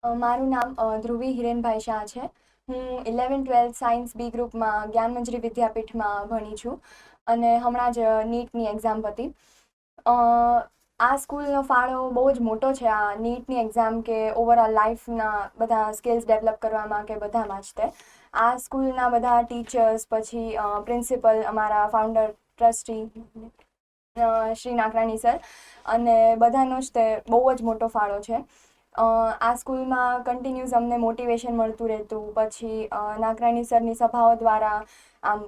મારું નામ ધ્રુવી હિરેનભાઈ શાહ છે. હું 11th-12th સાયન્સ બી ગ્રુપમાં જ્ઞાનમંજરી વિદ્યાપીઠમાં ભણી છું અને હમણાં જ નીટની એક્ઝામ હતી. આ સ્કૂલનો ફાળો બહુ જ મોટો છે આ નીટની એક્ઝામ કે ઓવરઓલ લાઈફના બધા સ્કિલ્સ ડેવલપ કરવામાં કે બધામાં જ તે. આ સ્કૂલના બધા ટીચર્સ પછી પ્રિન્સિપલ અમારા founder trustee Shri Nakrani sir અને બધાનો જ તે બહુ જ મોટો ફાળો છે. આ સ્કૂલમાં કન્ટિન્યુઅસ અમને મોટિવેશન મળતું રહેતું. પછી નાકરાણી સરની સભાઓ દ્વારા આમ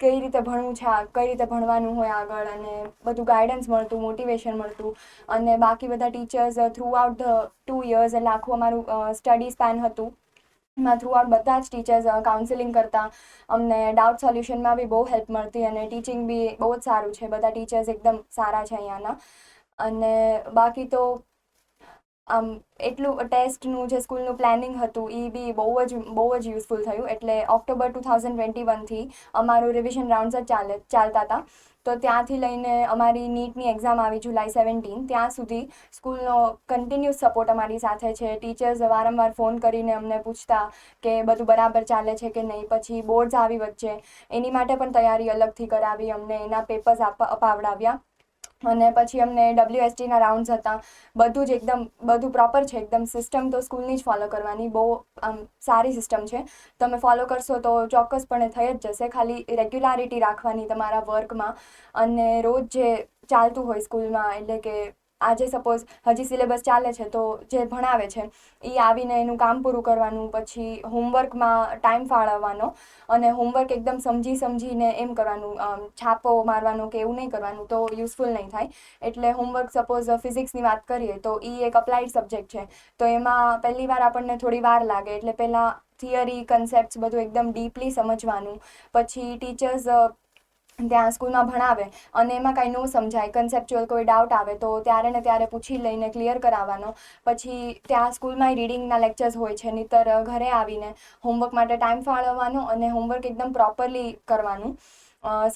કઈ રીતે ભણવું છે, કઈ રીતે ભણવાનું હોય આગળ, અને બધું ગાઈડન્સ મળતું, મોટિવેશન મળતું. અને બાકી બધા teachers through out the 2 years એટલે આખું અમારું સ્ટડી સ્પેન હતું એમાં થ્રુ આઉટ બધા જ ટીચર્સ કાઉન્સેલિંગ કરતા. અમને ડાઉટ સોલ્યુશનમાં બી બહુ હેલ્પ મળતી અને ટીચિંગ બી બહુ જ સારું છે. બધા ટીચર્સ એકદમ સારા છે અહીંયાના. અને બાકી તો આમ એટલું ટેસ્ટનું જે સ્કૂલનું પ્લાનિંગ હતું એ બી બહુ જ યુઝફુલ થયું. એટલે ઓક્ટોબર 2021થી અમારું રિવિઝન રાઉન્ડ્સ જ ચાલતા હતા. તો ત્યાંથી લઈને અમારી નીટની એક્ઝામ આવી જુલાઈ 17 ત્યાં સુધી સ્કૂલનો કન્ટિન્યુઅસ સપોર્ટ અમારી સાથે છે. ટીચર્સ વારંવાર ફોન કરીને અમને પૂછતા કે બધું બરાબર ચાલે છે કે નહીં. પછી બોર્ડ્સ આવી વચ્ચે એની માટે પણ તૈયારી અલગથી કરાવી, અમને એના પેપર્સ અપાવડાવ્યા. અને પછી અમને WSTના રાઉન્ડ્સ હતા. બધું જ બધું પ્રોપર છે એકદમ. સિસ્ટમ તો સ્કૂલની જ ફોલો કરવાની, બહુ આમ સારી સિસ્ટમ છે. તમે ફોલો કરશો તો ચોક્કસપણે થઈ જ જશે. ખાલી રેગ્યુલારિટી રાખવાની તમારા વર્કમાં. અને રોજ જે ચાલતું હોય સ્કૂલમાં, એટલે કે આજે સપોઝ હજી સિલેબસ ચાલે છે તો જે ભણાવે છે એ આવીને એનું કામ પૂરું કરવાનું. પછી હોમવર્કમાં ટાઈમ ફાળવવાનો અને હોમવર્ક એકદમ સમજીને એમ કરવાનું, છાપો મારવાનો કે એવું નહીં કરવાનું, તો યુઝફુલ નહીં થાય. એટલે હોમવર્ક સપોઝ ફિઝિક્સની વાત કરીએ તો એ એક અપ્લાઇડ સબ્જેક્ટ છે. તો એમાં પહેલી વાર આપણને થોડી વાર લાગે. એટલે પહેલાં થિયરી કન્સેપ્ટ્સ બધું એકદમ ડીપલી સમજવાનું. પછી ટીચર્સ ત્યાં સ્કૂલમાં ભણાવે અને એમાં કાંઈ ન સમજાય, કન્સેપ્ચ્યુઅલ કોઈ ડાઉટ આવે તો ત્યારે ને ત્યારે પૂછી લઈને ક્લિયર કરાવવાનો. પછી ત્યાં સ્કૂલમાં રીડિંગના લેક્ચર્સ હોય છે, નહીંતર ઘરે આવીને હોમવર્ક માટે ટાઈમ ફાળવવાનો અને હોમવર્ક એકદમ પ્રોપરલી કરવાનું.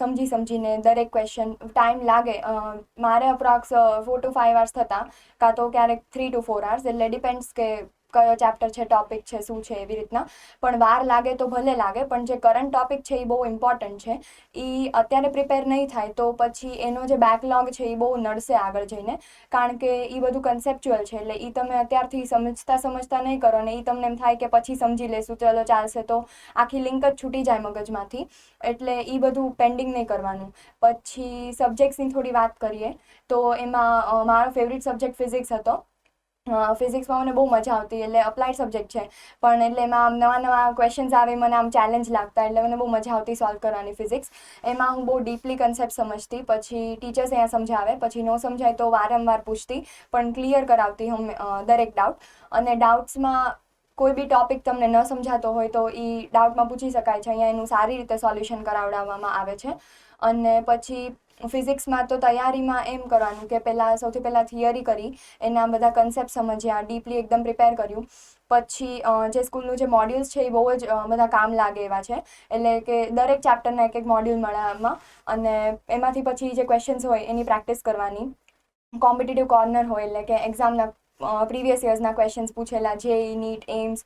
સમજીને દરેક ક્વેશ્ચન ટાઈમ લાગે. મારે અપ્રોક્સ 4 to 5 hours થતા, કાં તો ક્યારેક 3 to 4 hours. એટલે ડિપેન્ડ્સ કે કયો ચેપ્ટર છે, ટોપિક છે, શું છે, એવી રીતના. પણ વાર લાગે તો ભલે લાગે, પણ જે કરંટ ટોપિક છે એ બહુ ઇમ્પોર્ટન્ટ છે. એ અત્યારે પ્રિપેર નહીં થાય તો પછી એનો જે બેકલોગ છે એ બહુ નડશે આગળ જઈને. કારણ કે એ બધું કન્સેપ્ચ્યુઅલ છે. એટલે એ તમે અત્યારથી સમજતા નહીં કરો ને એ તમને એમ થાય કે પછી સમજી લેશું, ચલો ચાલશે, તો આખી લિંક જ છૂટી જાય મગજમાંથી. એટલે એ બધું પેન્ડિંગ નહીં કરવાનું. પછી સબ્જેક્ટ્સની થોડી વાત કરીએ તો એમાં મારો ફેવરિટ સબ્જેક્ટ ફિઝિક્સ હતો. ફિઝિક્સમાં મને બહુ મજા આવતી. એટલે અપ્લાઇડ સબ્જેક્ટ છે પણ એટલે એમાં નવા ક્વેશ્ચન્સ આવે, મને આમ ચેલેન્જ લાગતા. એટલે મને બહુ મજા આવતી સોલ્વ કરવાની ફિઝિક્સ. એમાં હું બહુ ડીપલી કન્સેપ્ટ સમજતી. પછી ટીચર્સ અહીંયા સમજાવે, પછી ન સમજાય તો વારંવાર પૂછતી, પણ ક્લિયર કરાવતી દરેક ડાઉટ. અને ડાઉટ્સમાં કોઈ બી ટોપિક તમને ન સમજાતો હોય તો એ ડાઉટમાં પૂછી શકાય છે. અહીંયા એનું સારી રીતે સોલ્યુશન કરાવડાવવામાં આવે છે. અને પછી ફિઝિક્સમાં તો તૈયારીમાં એમ કરવાનું કે સૌથી પહેલાં થિયરી કરી, એના બધા કન્સેપ્ટ સમજ્યા, ડીપલી એકદમ પ્રિપેર કર્યું. પછી જે સ્કૂલનું જે મોડ્યુલ્સ છે એ બહુ જ બધા કામ લાગે એવા છે. એટલે કે દરેક ચેપ્ટરના એક મોડ્યુલ મળે એમાં. અને એમાંથી પછી જે ક્વેશ્ચન્સ હોય એની પ્રેક્ટિસ કરવાની. કોમ્પિટિટિવ કોર્નર હોય, એટલે કે એક્ઝામના પ્રીવિયસ યર્સના ક્વેશ્ચન્સ પૂછેલા, JEE, NEET, AIIMS,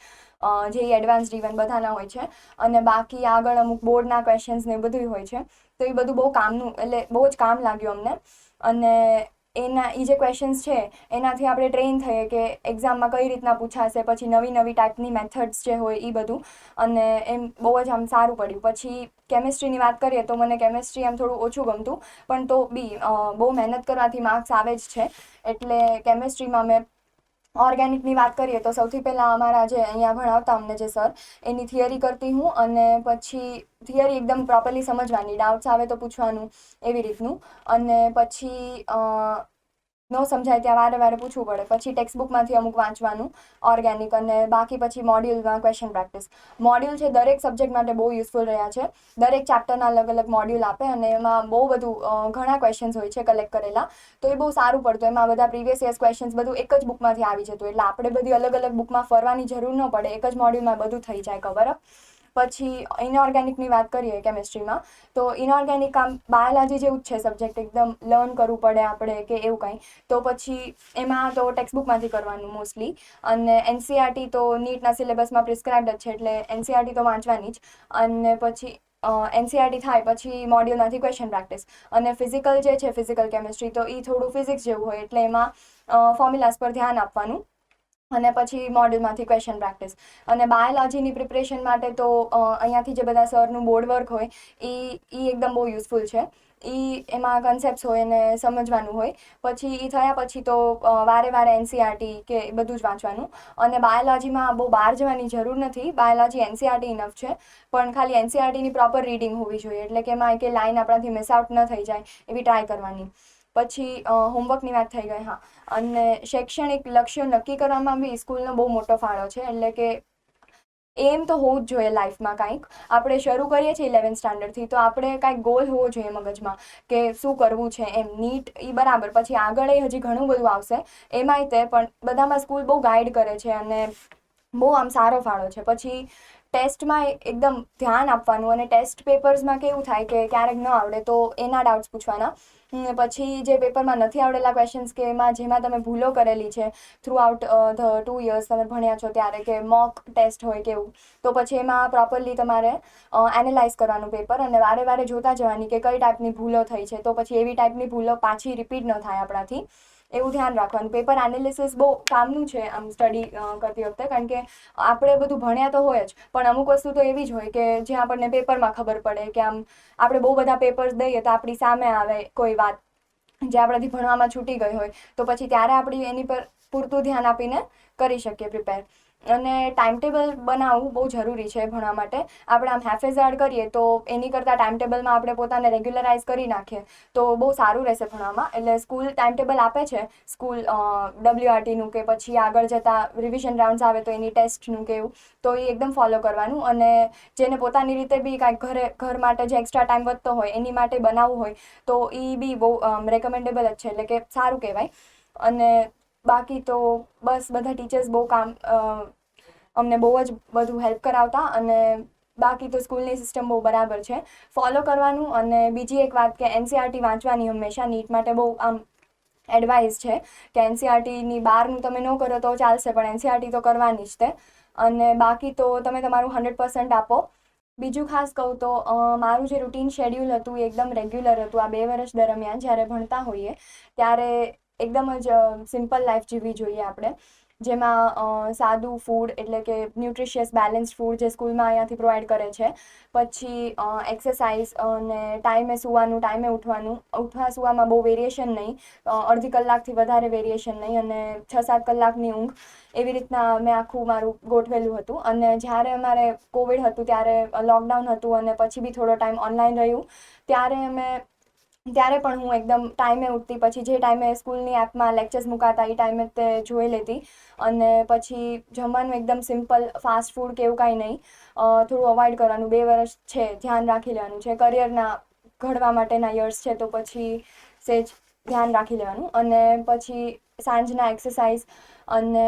JEE advanced even બધાના હોય છે. અને બાકી આગળ અમુક બોર્ડના ક્વેશ્ચન્સ ને એ બધું હોય છે. તો એ બધું બહુ કામનું, એટલે બહુ જ કામ લાગ્યું અમને. અને એ જે ક્વેશ્ચન્સ છે એનાથી આપણે ટ્રેન થઈએ કે એક્ઝામમાં કઈ રીતના પૂછાશે. પછી નવી ટાઈપની મેથડ્સ જે હોય એ બધું. અને એમ બહુ જ આમ સારું પડ્યું. પછી કેમિસ્ટ્રીની વાત કરીએ તો મને કેમિસ્ટ્રી આમ થોડું ઓછું ગમતું, પણ તો બી બહુ મહેનત કરવાથી માર્ક્સ આવે જ છે. એટલે કેમિસ્ટ્રીમાં મેં ઓર્ગેનિકની વાત કરીએ તો સૌથી પહેલાં અમારા જે અહીંયા ભણાવતા અમને જે સર, એની થિયરી કરતી હું. અને પછી થિયરી એકદમ પ્રોપરલી સમજવાની, ડાઉટ્સ આવે તો પૂછવાનું, એવી રીતનું. અને પછી ન સમજાય ત્યાં વારે પૂછવું પડે. પછી ટેક્સ્ટબુકમાંથી અમુક વાંચવાનું ઓર્ગેનિક. અને બાકી પછી મોડ્યુલમાં ક્વેશ્ચન પ્રેક્ટિસ. મોડ્યુલ છે દરેક સબ્જેક્ટ માટે બહુ યુઝફુલ રહ્યા છે. દરેક ચેપ્ટરના અલગ મોડ્યુલ આપે અને એમાં બહુ બધું ઘણા ક્વેશ્ચન્સ હોય છે કલેક્ટ કરેલા. તો એ બહુ સારું પડતું. એમાં બધા પ્રીવિયસ યર્સ ક્વેશ્ચન્સ બધું એક જ બુકમાંથી આવી જતું. એટલે આપણે બધી અલગ બુકમાં ફરવાની જરૂર ન પડે, એક જ મોડ્યુલમાં બધું થઈ જાય કવર અપ. પછી ઇનઓર્ગેનિકની વાત કરીએ કેમિસ્ટ્રીમાં, તો ઇનઓર્ગેનિક આમ બાયોલોજી જેવું જ છે સબ્જેક્ટ, એકદમ લર્ન કરવું પડે આપણે કે એવું કંઈ. તો પછી એમાં તો ટેક્સ્ટબુકમાંથી કરવાનું મોસ્ટલી, અને NCERT તો નીટના સિલેબસમાં પ્રિસ્ક્રાઇબ્ડ જ છે, એટલે NCERT તો વાંચવાની જ. અને પછી NCERT થાય પછી મોડ્યુલમાંથી ક્વેશ્ચન પ્રેક્ટિસ. અને ફિઝિકલ જે છે, ફિઝિકલ કેમિસ્ટ્રી, તો એ થોડું ફિઝિક્સ જેવું હોય, એટલે એમાં ફોર્મ્યુલાસ પર ધ્યાન આપવાનું અને પછી મોડ્યુલમાંથી ક્વેશ્ચન પ્રેક્ટિસ. અને બાયોલોજીની પ્રિપરેશન માટે તો અહીંયાથી જે બધા સરનું બોર્ડ વર્ક હોય એ એકદમ બહુ યુઝફુલ છે. એમાં કન્સેપ્ટ્સ હોય અને સમજવાનું હોય. પછી એ થયા પછી તો વારે વારે NCERT કે બધું જ વાંચવાનું. અને બાયોલોજીમાં બહુ બહાર જવાની જરૂર નથી, બાયોલોજી NCERT ઇનફ છે. પણ ખાલી NCERTની પ્રોપર રીડિંગ હોવી જોઈએ, એટલે કે એમાં કે લાઈન આપણાથી મિસ આઉટ ન થઈ જાય એવી ટ્રાય કરવાની. પછી હોમવર્કની વાત થઈ ગઈ. હા, અને શૈક્ષણિક લક્ષ્યો નક્કી કરવામાં બી સ્કૂલનો બહુ મોટો ફાળો છે. એટલે કે એમ તો હોવું જ જોઈએ લાઈફમાં કાંઈક. આપણે શરૂ કરીએ છીએ 11th સ્ટાન્ડર્ડથી, તો આપણે કાંઈક ગોલ હોવો જોઈએ મગજમાં કે શું કરવું છે એમ. નીટ એ બરાબર, પછી આગળ હજી ઘણું બધું આવશે એમાંય તે, પણ બધામાં સ્કૂલ બહુ ગાઈડ કરે છે અને બહુ આમ સારો ફાળો છે. પછી ટેસ્ટમાં એકદમ ધ્યાન આપવાનું, અને ટેસ્ટ પેપર્સમાં કેવું થાય કે ક્યારેક ન આવડે તો એના ડાઉટ્સ પૂછવાના. પછી જે પેપરમાં નથી આવડેલા ક્વેશ્ચન્સ કે જેમાં તમે ભૂલો કરેલી છે થ્રુ આઉટ ધ 2 years તમે ભણ્યા છો ત્યારે, કે મોક ટેસ્ટ હોય કે એવું, તો પછી એમાં પ્રોપરલી તમારે એનાલાઇઝ કરવાનું પેપર, અને વારે વારે જોતા જવાની કે કઈ ટાઈપની ભૂલો થઈ છે, તો પછી એવી ટાઈપની ભૂલો પાછી રિપીટ ન થાય આપણાથી, એવું ધ્યાન રાખવાનું. પેપર એનાલિસિસ બહુ કામનું છે આમ સ્ટડી કરતી વખતે, કારણ કે આપણે બધું ભણ્યા તો હોય જ, પણ અમુક વસ્તુ તો એવી જ હોય કે જે આપણને પેપરમાં ખબર પડે કે આમ આપણે બહુ બધા પેપર્સ દઈએ તો આપણી સામે આવે કોઈ વાત જે આપણાથી ભણવામાં છૂટી ગઈ હોય, તો પછી ત્યારે આપણે એની પર પૂરતું ધ્યાન આપીને કરી શકીએ પ્રિપેર. અને ટાઈમટેબલ બનાવવું બહુ જરૂરી છે ભણવા માટે. આપણે આમ હેફેઝાડ કરીએ તો એની કરતાં ટાઈમટેબલમાં આપણે પોતાને રેગ્યુલરાઇઝ કરી નાખીએ તો બહુ સારું રહેશે ભણવામાં. એટલે સ્કૂલ ટાઈમટેબલ આપે છે, સ્કૂલ WRTનું, કે પછી આગળ જતાં રિવિઝન રાઉન્ડ્સ આવે તો એની ટેસ્ટનું કે એવું, તો એ એકદમ ફોલો કરવાનું. અને જેને પોતાની રીતે બી કાંઈક ઘર માટે જે એક્સ્ટ્રા ટાઈમ વધતો હોય એની માટે બનાવવું હોય તો એ બી બહુ રેકમેન્ડેબલ જ છે, એટલે કે સારું કહેવાય. અને બાકી તો બસ બધા ટીચર્સ બહુ અમને બહુ જ બધું હેલ્પ કરાવતા, અને બાકી તો સ્કૂલની સિસ્ટમ બહુ બરાબર છે, ફોલો કરવાનું. અને બીજી એક વાત કે NCERT વાંચવાની હંમેશા, નીટ માટે બહુ આમ એડવાઇસ છે કે NCERTની બહારનું તમે ન કરો તો ચાલશે, પણ NCERT તો કરવાની જ તે. અને બાકી તો તમે તમારું 100% આપો. બીજું ખાસ કહું તો મારું જે રૂટીન શેડ્યુલ હતું એ એકદમ રેગ્યુલર હતું. આ 2 વર્ષ દરમિયાન જ્યારે ભણતા હોઈએ ત્યારે એકદમ જ સિમ્પલ લાઈફ જીવવી જોઈએ આપણે, જેમાં સાદું ફૂડ, એટલે કે ન્યુટ્રિશિયસ બેલેન્સ્ડ ફૂડ જે સ્કૂલમાં અહીંયાથી પ્રોવાઈડ કરે છે. પછી એક્સરસાઇઝ, અને ટાઈમે સૂવાનું, ટાઈમે ઉઠવાનું. સુવામાં બહુ વેરિએશન નહીં, અડધી કલાકથી વધારે વેરિએશન નહીં, અને 6-7 કલાકની ઊંઘ. એવી રીતના મેં આખું મારું ગોઠવેલું હતું. અને જ્યારે અમારે કોવિડ હતું ત્યારે લોકડાઉન હતું, અને પછી બી થોડો ટાઈમ ઓનલાઈન રહ્યું, ત્યારે પણ હું એકદમ ટાઈમે ઉઠતી. પછી જે ટાઈમે સ્કૂલની એપમાં લેક્ચર્સ મુકાતા એ ટાઈમે તે જોઈ લેતી. અને પછી જમવાનું એકદમ સિમ્પલ, ફાસ્ટ ફૂડ કે એવું કાંઈ નહીં, થોડું અવોઇડ કરવાનું. 2 વર્ષ છે, ધ્યાન રાખી લેવાનું છે, કરિયરના ઘડવા માટેના યર્સ છે, તો પછી સેજ ધ્યાન રાખી લેવાનું. અને પછી સાંજના એક્સરસાઇઝ, અને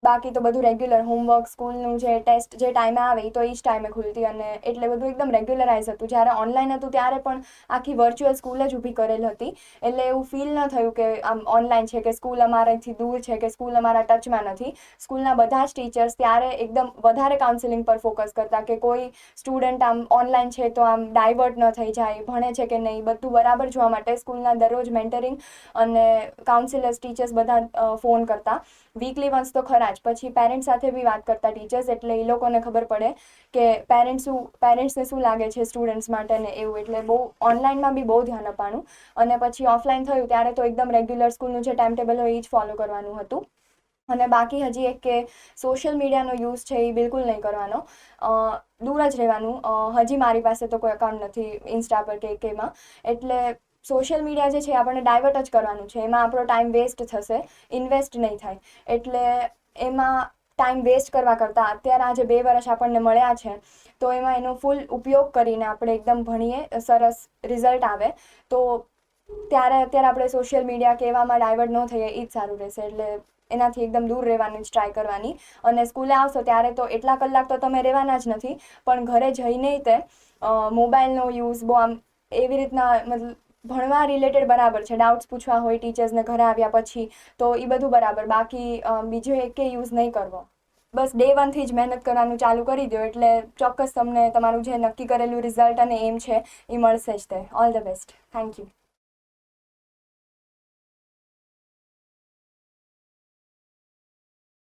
બાકી તો બધું રેગ્યુલર. હોમવર્ક, સ્કૂલનું જે ટેસ્ટ જે ટાઈમે આવે એ તો એ જ ટાઈમે ખુલતી, અને એટલે બધું એકદમ રેગ્યુલરાઇઝ હતું. જ્યારે ઓનલાઈન હતું ત્યારે પણ આખી વર્ચ્યુઅલ સ્કૂલ જ ઊભી કરેલ હતી, એટલે એવું ફીલ ન થયું કે આમ ઓનલાઈન છે, કે સ્કૂલ અમારાથી દૂર છે, કે સ્કૂલ અમારા ટચમાં નથી. સ્કૂલના બધા જ ટીચર્સ ત્યારે એકદમ વધારે કાઉન્સેલિંગ પર ફોકસ કરતા કે કોઈ સ્ટુડન્ટ આમ ઓનલાઈન છે તો આમ ડાયવર્ટ ન થઈ જાય, ભણે છે કે નહીં બધું બરાબર જોવા માટે સ્કૂલના દરરોજ મેન્ટરિંગ અને કાઉન્સિલર્સ, ટીચર્સ બધા ફોન કરતા. વીકલી વન્સ તો ખરા જ. પછી પેરેન્ટ્સ સાથે બી વાત કરતા ટીચર્સ, એટલે એ લોકોને ખબર પડે કે પેરેન્ટ્સને શું લાગે છે સ્ટુડન્ટ્સ માટે ને એવું. એટલે બહુ ઓનલાઈનમાં બી બહુ ધ્યાન આપવાનું. અને પછી ઓફલાઈન થયું ત્યારે તો એકદમ રેગ્યુલર સ્કૂલનું જે ટાઈમ ટેબલ હોય એ જ ફોલો કરવાનું હતું. અને બાકી હજી એક કે સોશિયલ મીડિયાનો યુઝ છે એ બિલકુલ નહીં કરવાનો, દૂર જ રહેવાનું. હજી મારી પાસે તો કોઈ અકાઉન્ટ નથી ઇન્સ્ટા પર કે એમાં, એટલે સોશિયલ મીડિયા જે છે આપણને ડાયવર્ટ જ કરવાનું છે. એમાં આપણો ટાઈમ વેસ્ટ થશે, ઇન્વેસ્ટ નહીં થાય. એટલે એમાં ટાઈમ વેસ્ટ કરવા કરતાં અત્યારે આ જે 2 વર્ષ આપણને મળ્યા છે તો એમાં એનો ફૂલ ઉપયોગ કરીને આપણે એકદમ ભણીએ, સરસ રિઝલ્ટ આવે, તો અત્યારે આપણે સોશિયલ મીડિયા કે એવામાં ડાયવર્ટ ન થઈએ એ જ સારું રહેશે. એટલે એનાથી એકદમ દૂર રહેવાની જ ટ્રાય કરવાની. અને સ્કૂલે આવશો ત્યારે તો એટલા કલાક તો તમે રહેવાના જ નથી, પણ ઘરે જઈને તે મોબાઈલનો યુઝ બહુ આમ એવી રીતના મતલબ ભણવા રિલેટેડ બરાબર છે, ડાઉટ્સ પૂછવા હોય ટીચર્સને ઘરે આવ્યા પછી તો એ બધું બરાબર, બાકી બીજો એકે યુઝ નહીં કરવો. બસ ડે 1થી જ મહેનત કરવાનું ચાલુ કરી દો એટલે ચોક્કસ તમને તમારું જે નક્કી કરેલું રિઝલ્ટ અને એમ છે એ મળશે જ તે. All the best. Thank you.